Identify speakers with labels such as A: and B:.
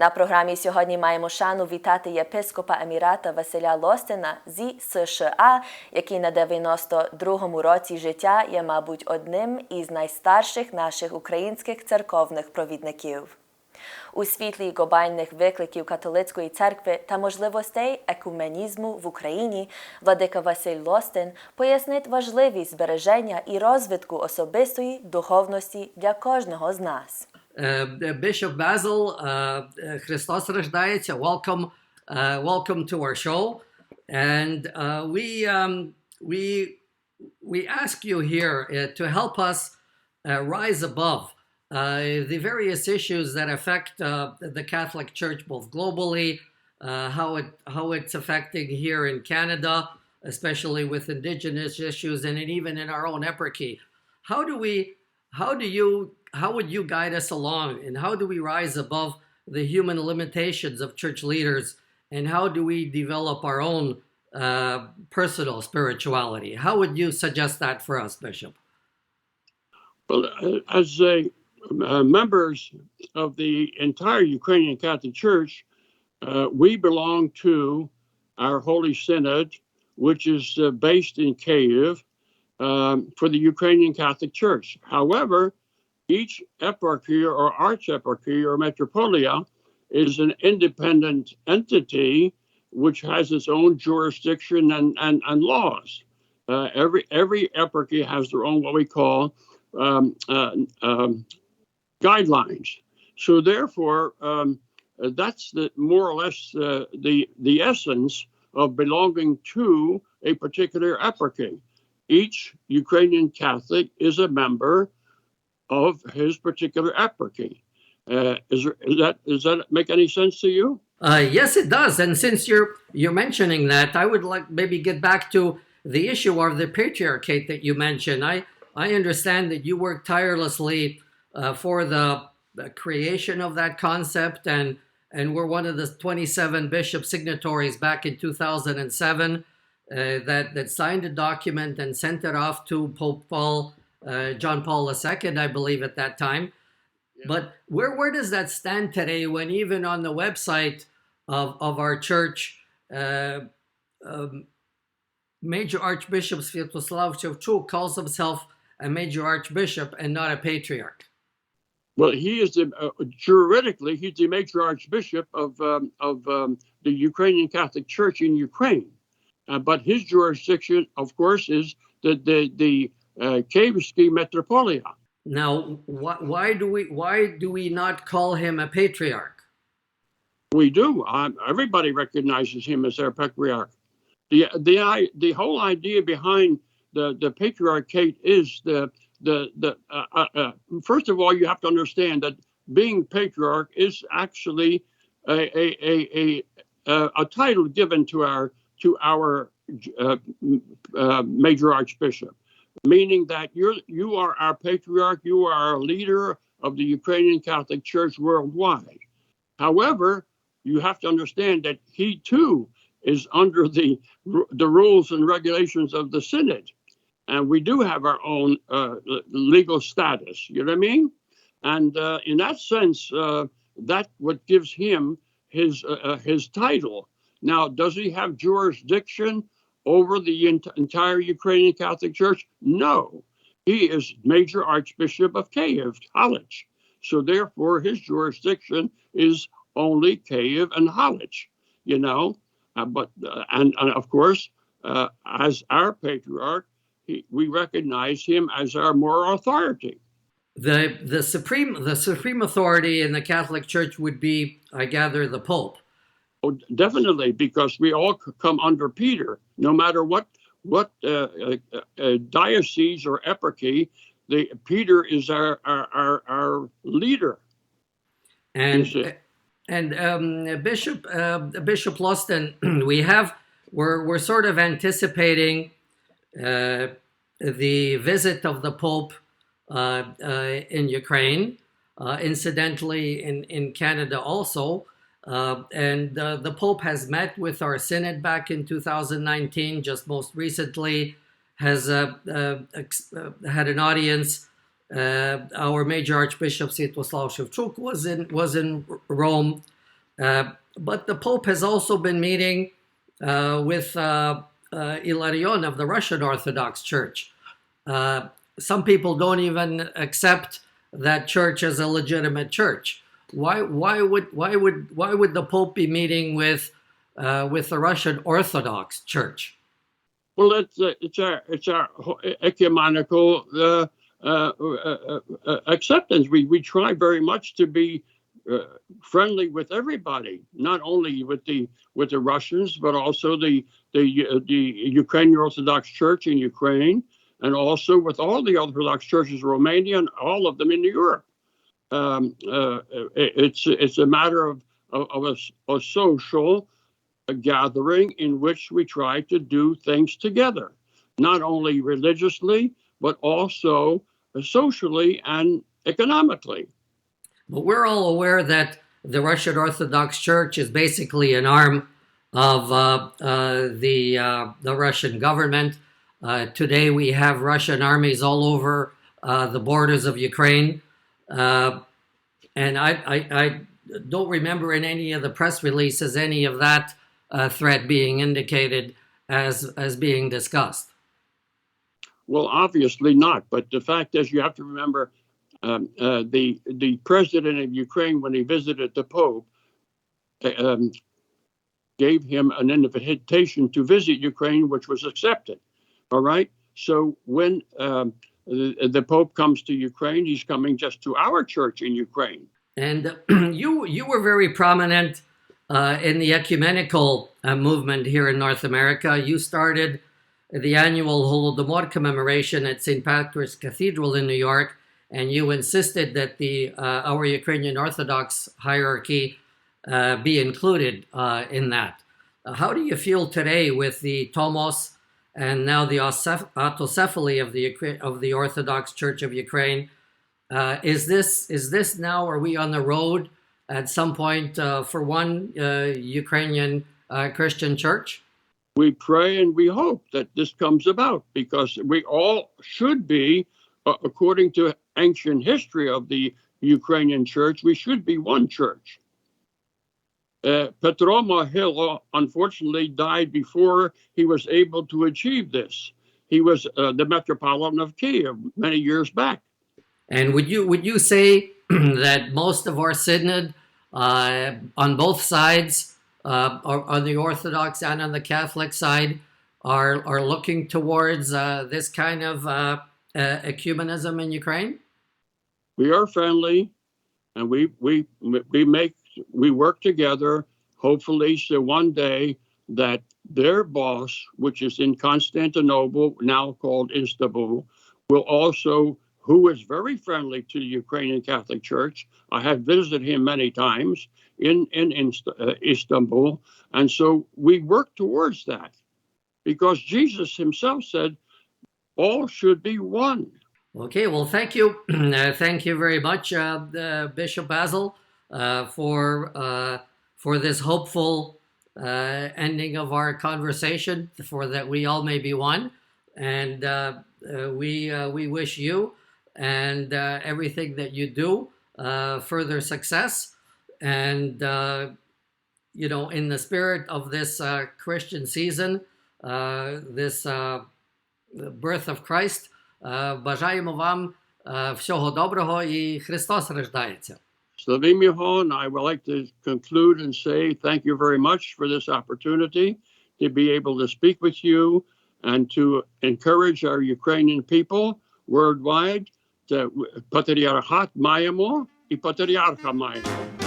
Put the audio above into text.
A: На програмі сьогодні маємо шану вітати єпископа Емірата Василя Лостена зі США, який на 92-му році життя є, мабуть, одним із найстарших наших українських церковних провідників. У світлі глобальних викликів католицької церкви та можливостей екуменізму в Україні владика Василь Лостен пояснить важливість збереження і розвитку особистої духовності для кожного з нас.
B: Bishop Basil, Christos рождається. Welcome to our show. And we ask you here to help us rise above the various issues that affect the Catholic Church both globally, how it's affecting here in Canada, especially with Indigenous issues, and even in our own eparchy. How would you guide us along, and how do we rise above the human limitations of church leaders, and how do we develop our own personal spirituality? How would you suggest that for us, Bishop?
C: Well, as members of the entire Ukrainian Catholic Church, we belong to our Holy Synod, which is based in Kyiv for the Ukrainian Catholic Church. However, each eparchy or archeparchy or metropolia is an independent entity which has its own jurisdiction and laws. Every eparchy has their own what we call guidelines. So therefore, that's more or less the essence of belonging to a particular eparchy. Each Ukrainian Catholic is a member of his particular eparchy. Does that make any sense to you?
B: Yes, it does. And since you're mentioning that, I would like maybe get back to the issue of the Patriarchate that you mentioned. I understand that you worked tirelessly for the creation of that concept, and were one of the 27 bishop signatories back in 2007 that signed a document and sent it off to Pope John Paul II, I believe, at that time. Yeah. But where does that stand today, when even on the website of our church, Major Archbishop Sviatoslav Shevchuk calls himself a Major Archbishop and not a Patriarch?
C: Well, he is juridically he's the Major Archbishop of the Ukrainian Catholic Church in Ukraine, but his jurisdiction, of course, is the Kyivsky Metropolia.
B: Now, why do we not call him a patriarch?
C: We do. Everybody recognizes him as their patriarch. The whole idea behind the Patriarchate is first of all, you have to understand that being patriarch is actually a title given to our Major Archbishop, meaning that you are our patriarch, you are our leader of the Ukrainian Catholic Church worldwide. However, you have to understand that he too is under the rules and regulations of the Synod, and we do have our own legal status. You know what I mean? And in that sense, that's what gives him his title. Now, does he have jurisdiction over the entire Ukrainian Catholic Church? No. He is Major Archbishop of Kyiv, Halych. So therefore, his jurisdiction is only Kyiv and Halych, you know. And of course, as our patriarch, we recognize him as our moral authority.
B: The supreme authority in the Catholic Church would be, I gather, the Pope.
C: Oh, definitely, because we all come under Peter. No matter what diocese or eparchy, Peter is our leader.
B: And Bishop Losten, we're sort of anticipating the visit of the Pope in Ukraine, incidentally in Canada also. And the Pope has met with our Synod back in 2019, just most recently has had an audience. Our Major Archbishop Sviatoslav Shevchuk was in Rome. But the Pope has also been meeting with Ilarion of the Russian Orthodox Church. Some people don't even accept that church as a legitimate church. Why would the Pope be meeting with the Russian Orthodox Church?
C: Well, it's our ecumenical acceptance. We try very much to be friendly with everybody, not only with the Russians, but also the Ukrainian Orthodox Church in Ukraine, and also with all the Orthodox churches, Romania, and all of them in Europe. It's a matter of a social gathering in which we try to do things together, not only religiously, but also socially and economically.
B: But we're all aware that the Russian Orthodox Church is basically an arm of the Russian government. Today we have Russian armies all over the borders of Ukraine. And I don't remember in any of the press releases any of that threat being indicated as being discussed.
C: Well, obviously not. But the fact is, you have to remember the president of Ukraine, when he visited the Pope, gave him an invitation to visit Ukraine, which was accepted. All right. So when the Pope comes to Ukraine, he's coming just to our church in Ukraine. And
B: you were very prominent in the ecumenical movement here in North America. You started the annual Holodomor commemoration at St. Patrick's Cathedral in New York, and you insisted that our Ukrainian Orthodox hierarchy be included in that. How do you feel today with the Tomos and now the autocephaly of the Orthodox Church of Ukraine? Is this now? Are we on the road at some point for one Ukrainian Christian church?
C: We pray and we hope that this comes about, because we all should be, according to ancient history of the Ukrainian church, we should be one church. Petro Mahilo, unfortunately, died before he was able to achieve this. He was the Metropolitan of Kiev many years back.
B: And would you say that most of our synod on both sides, on the Orthodox and on the Catholic side, are looking towards this kind of ecumenism in Ukraine?
C: We are friendly, and we work together, hopefully, so one day that their boss, which is in Constantinople, now called Istanbul, will also, who is very friendly to the Ukrainian Catholic Church. I have visited him many times in Istanbul. And so we work towards that, because Jesus himself said, all should be one.
B: Okay, well, thank you. Thank you very much, Bishop Basil, for this hopeful ending of our conversation, for that we all may be one. And we wish you and everything that you do further success. And, in the spirit of this Christian season, this birth of Christ, бажаємо вам всього доброго, і Христос рождається.
C: Slavim Yeho, and I would like to conclude and say thank you very much for this opportunity to be able to speak with you and to encourage our Ukrainian people worldwide to Patriarchat маємо і Patriarcha маємо.